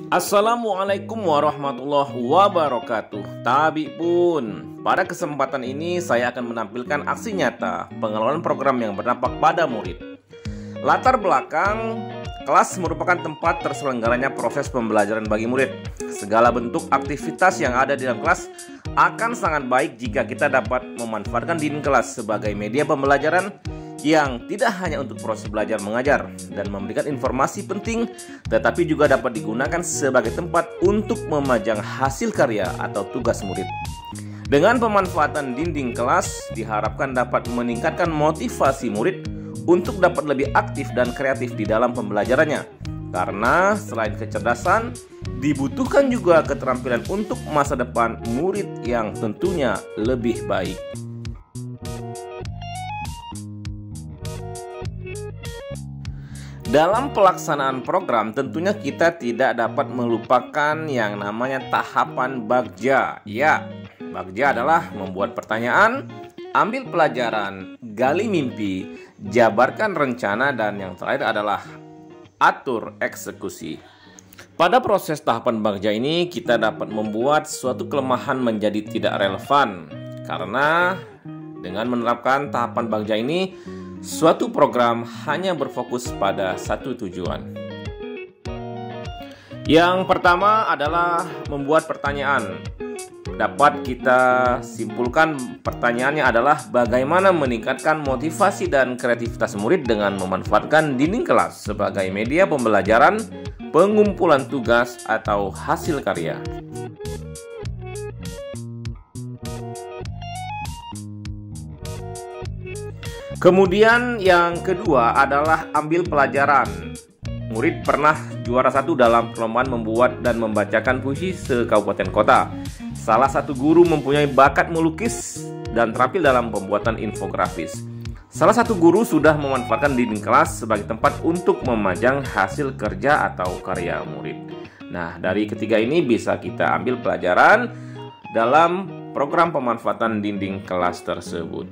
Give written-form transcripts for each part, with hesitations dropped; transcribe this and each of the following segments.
Assalamualaikum warahmatullahi wabarakatuh. Tabi pun, pada kesempatan ini saya akan menampilkan aksi nyata pengelolaan program yang berdampak pada murid. Latar belakang, kelas merupakan tempat terselenggaranya proses pembelajaran bagi murid. Segala bentuk aktivitas yang ada di dalam kelas akan sangat baik jika kita dapat memanfaatkan dinding kelas sebagai media pembelajaran yang tidak hanya untuk proses belajar mengajar dan memberikan informasi penting, tetapi juga dapat digunakan sebagai tempat untuk memajang hasil karya atau tugas murid. Dengan pemanfaatan dinding kelas, diharapkan dapat meningkatkan motivasi murid untuk dapat lebih aktif dan kreatif di dalam pembelajarannya. Karena selain kecerdasan, dibutuhkan juga keterampilan untuk masa depan murid yang tentunya lebih baik. Dalam pelaksanaan program, tentunya kita tidak dapat melupakan yang namanya tahapan bagja. Ya, bagja adalah membuat pertanyaan, ambil pelajaran, gali mimpi, jabarkan rencana, dan yang terakhir adalah atur eksekusi. Pada proses tahapan bagja ini, kita dapat membuat suatu kelemahan menjadi tidak relevan. Karena dengan menerapkan tahapan bagja ini, suatu program hanya berfokus pada satu tujuan. Yang pertama adalah membuat pertanyaan. Dapat kita simpulkan pertanyaannya adalah bagaimana meningkatkan motivasi dan kreativitas murid dengan memanfaatkan dinding kelas sebagai media pembelajaran, pengumpulan tugas, atau hasil karya. Kemudian yang kedua adalah ambil pelajaran. Murid pernah juara 1 dalam perlombaan membuat dan membacakan puisi se-kabupaten kota. Salah satu guru mempunyai bakat melukis dan terampil dalam pembuatan infografis. Salah satu guru sudah memanfaatkan dinding kelas sebagai tempat untuk memajang hasil kerja atau karya murid. Nah, dari ketiga ini bisa kita ambil pelajaran dalam program pemanfaatan dinding kelas tersebut.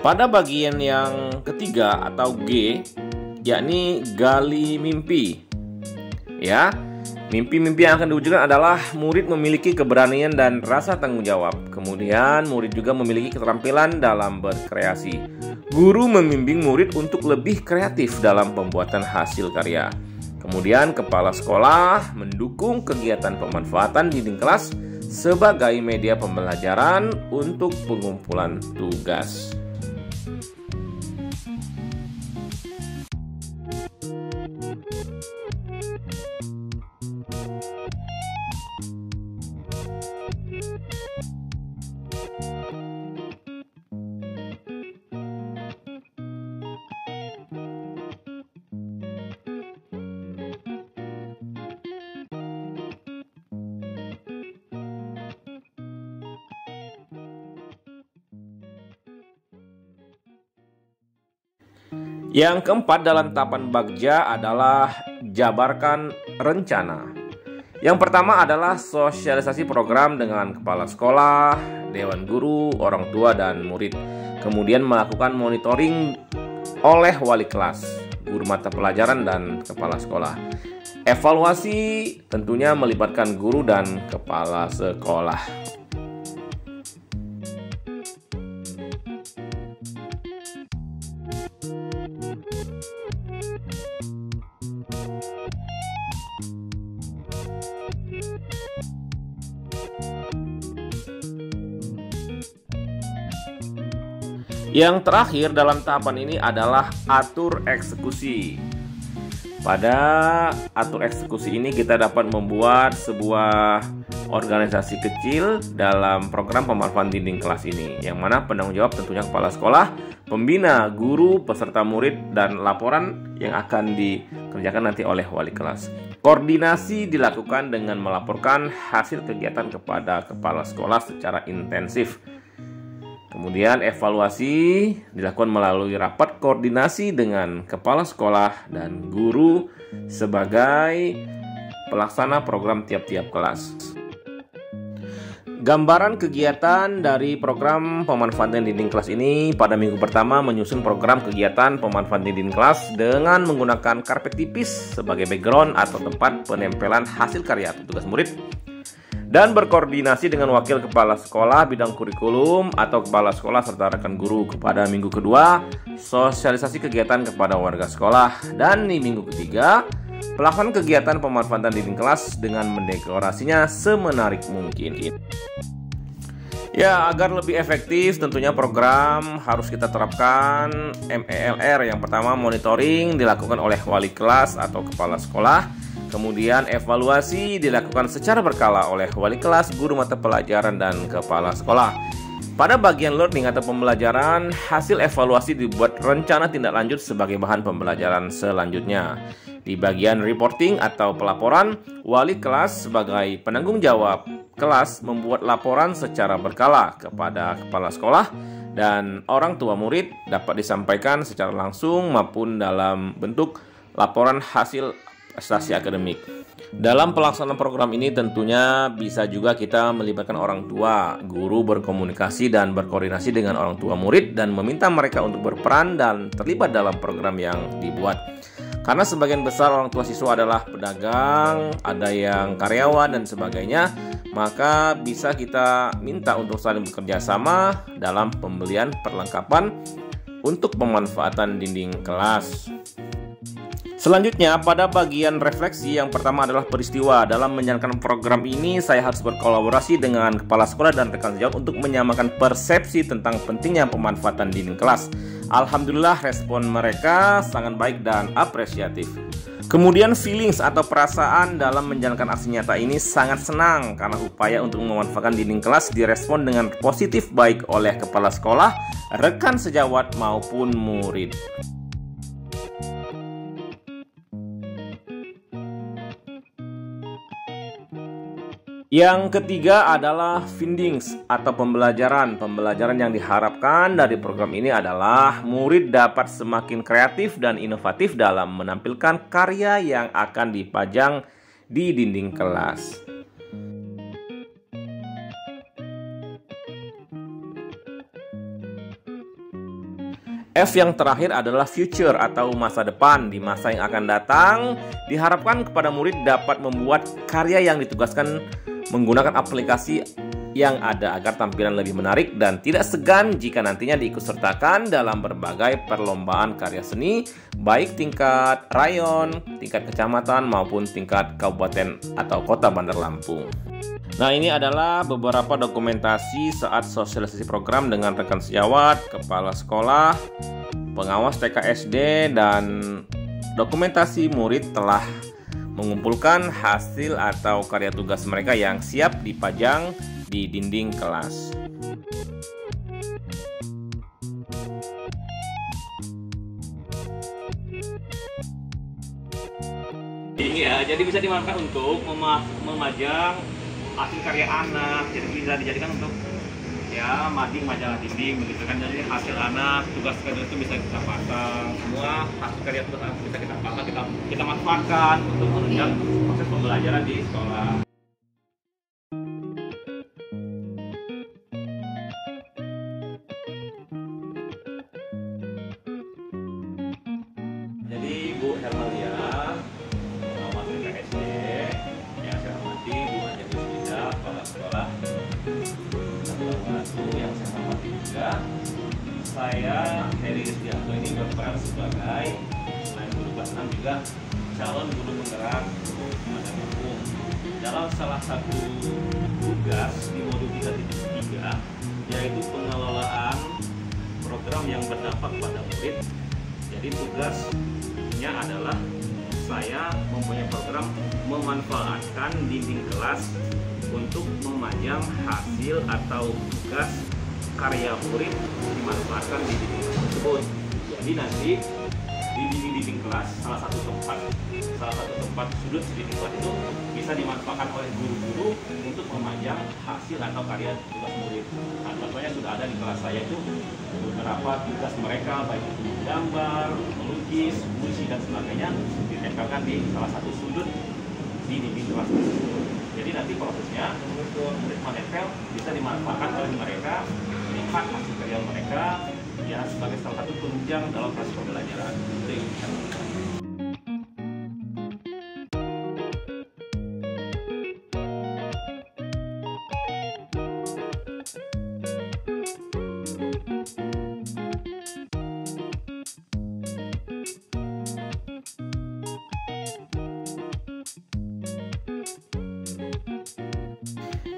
Pada bagian yang ketiga atau G, yakni gali mimpi. Ya, mimpi-mimpi yang akan diwujudkan adalah murid memiliki keberanian dan rasa tanggung jawab. Kemudian murid juga memiliki keterampilan dalam berkreasi. Guru membimbing murid untuk lebih kreatif dalam pembuatan hasil karya. Kemudian kepala sekolah mendukung kegiatan pemanfaatan dinding kelas sebagai media pembelajaran untuk pengumpulan tugas. Yang keempat dalam tahapan bagja adalah jabarkan rencana. Yang pertama adalah sosialisasi program dengan kepala sekolah, dewan guru, orang tua, dan murid. Kemudian melakukan monitoring oleh wali kelas, guru mata pelajaran, dan kepala sekolah. Evaluasi tentunya melibatkan guru dan kepala sekolah. Yang terakhir dalam tahapan ini adalah atur eksekusi. Pada atur eksekusi ini kita dapat membuat sebuah organisasi kecil dalam program pemanfaatan dinding kelas ini, yang mana penanggung jawab tentunya kepala sekolah, pembina, guru, peserta murid, dan laporan yang akan dikerjakan nanti oleh wali kelas. Koordinasi dilakukan dengan melaporkan hasil kegiatan kepada kepala sekolah secara intensif. Kemudian evaluasi dilakukan melalui rapat koordinasi dengan kepala sekolah dan guru sebagai pelaksana program tiap-tiap kelas. Gambaran kegiatan dari program pemanfaatan dinding kelas ini pada minggu pertama menyusun program kegiatan pemanfaatan dinding kelas dengan menggunakan karpet tipis sebagai background atau tempat penempelan hasil karya tugas murid, dan berkoordinasi dengan wakil kepala sekolah bidang kurikulum atau kepala sekolah serta rekan guru. Pada minggu kedua, sosialisasi kegiatan kepada warga sekolah, dan di minggu ketiga, pelaksanaan kegiatan pemanfaatan dinding kelas dengan mendekorasinya semenarik mungkin. Ya, agar lebih efektif tentunya program harus kita terapkan MELR. Yang pertama, monitoring dilakukan oleh wali kelas atau kepala sekolah. Kemudian evaluasi dilakukan secara berkala oleh wali kelas, guru mata pelajaran, dan kepala sekolah. Pada bagian learning atau pembelajaran, hasil evaluasi dibuat rencana tindak lanjut sebagai bahan pembelajaran selanjutnya. Di bagian reporting atau pelaporan, wali kelas sebagai penanggung jawab kelas membuat laporan secara berkala kepada kepala sekolah, dan orang tua murid dapat disampaikan secara langsung maupun dalam bentuk laporan hasil prestasi akademik. Dalam pelaksanaan program ini tentunya bisa juga kita melibatkan orang tua. Guru berkomunikasi dan berkoordinasi dengan orang tua murid dan meminta mereka untuk berperan dan terlibat dalam program yang dibuat. Karena sebagian besar orang tua siswa adalah pedagang, ada yang karyawan dan sebagainya, maka bisa kita minta untuk saling bekerja sama dalam pembelian perlengkapan untuk pemanfaatan dinding kelas. Selanjutnya, pada bagian refleksi, yang pertama adalah peristiwa. Dalam menjalankan program ini, saya harus berkolaborasi dengan kepala sekolah dan rekan sejawat untuk menyamakan persepsi tentang pentingnya pemanfaatan dinding kelas. Alhamdulillah, respon mereka sangat baik dan apresiatif. Kemudian feelings atau perasaan dalam menjalankan aksi nyata ini sangat senang karena upaya untuk memanfaatkan dinding kelas direspon dengan positif baik oleh kepala sekolah, rekan sejawat maupun murid. Yang ketiga adalah findings atau pembelajaran. Pembelajaran yang diharapkan dari program ini adalah murid dapat semakin kreatif dan inovatif dalam menampilkan karya yang akan dipajang di dinding kelas. F yang terakhir adalah future atau masa depan. Di masa yang akan datang, diharapkan kepada murid dapat membuat karya yang ditugaskan menggunakan aplikasi yang ada agar tampilan lebih menarik dan tidak segan jika nantinya diikutsertakan dalam berbagai perlombaan karya seni, baik tingkat rayon, tingkat kecamatan maupun tingkat kabupaten atau kota Bandar Lampung. Nah, ini adalah beberapa dokumentasi saat sosialisasi program dengan rekan sejawat, kepala sekolah, pengawas TK/SD, dan dokumentasi murid telah mengumpulkan hasil atau karya tugas mereka yang siap dipajang di dinding kelas. Iya, jadi bisa dimanfaatkan untuk memajang hasil karya anak. Jadi bisa dijadikan untuk ya mading, majalah dinding begitu kan. Jadi hasil anak, tugas kerja itu bisa kita pasang, semua hasil karya tugas anak bisa kita pasang, kita manfaatkan untuk menunjang proses pembelajaran di sekolah. Jadi Bu Hermalia, pengawas TK/SD, yang saya hormati Bu Anjani Sida, kepala sekolah, yang saya hormati juga, saya Heri Rizdianto ini berperan sebagai selain guru kelas 6 juga calon guru penggerak Bandar Lampung. Dalam salah satu tugas di modul 3.3 yaitu pengelolaan program yang berdampak pada murid. Jadi tugasnya adalah saya mempunyai program memanfaatkan dinding kelas untuk memajang hasil atau tugas karya murid dimanfaatkan di dinding tersebut. Jadi nanti di dinding-dinding kelas, salah satu tempat sudut di dinding kelas itu bisa dimanfaatkan oleh guru-guru untuk memajang hasil atau karya tugas murid. Nah, contohnya sudah ada di kelas saya itu beberapa tugas mereka, baik itu menggambar, melukis, puisi dan sebagainya, ditempelkan di salah satu sudut di dinding kelas tersebut. Jadi nanti prosesnya murid menempel bisa dimanfaatkan oleh mereka, melihat hasil karya mereka ya sebagai salah satu penunjang dalam proses pembelajaran.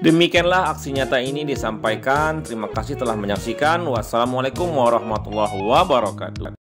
Demikianlah aksi nyata ini disampaikan. Terima kasih telah menyaksikan. Wassalamualaikum warahmatullahi wabarakatuh.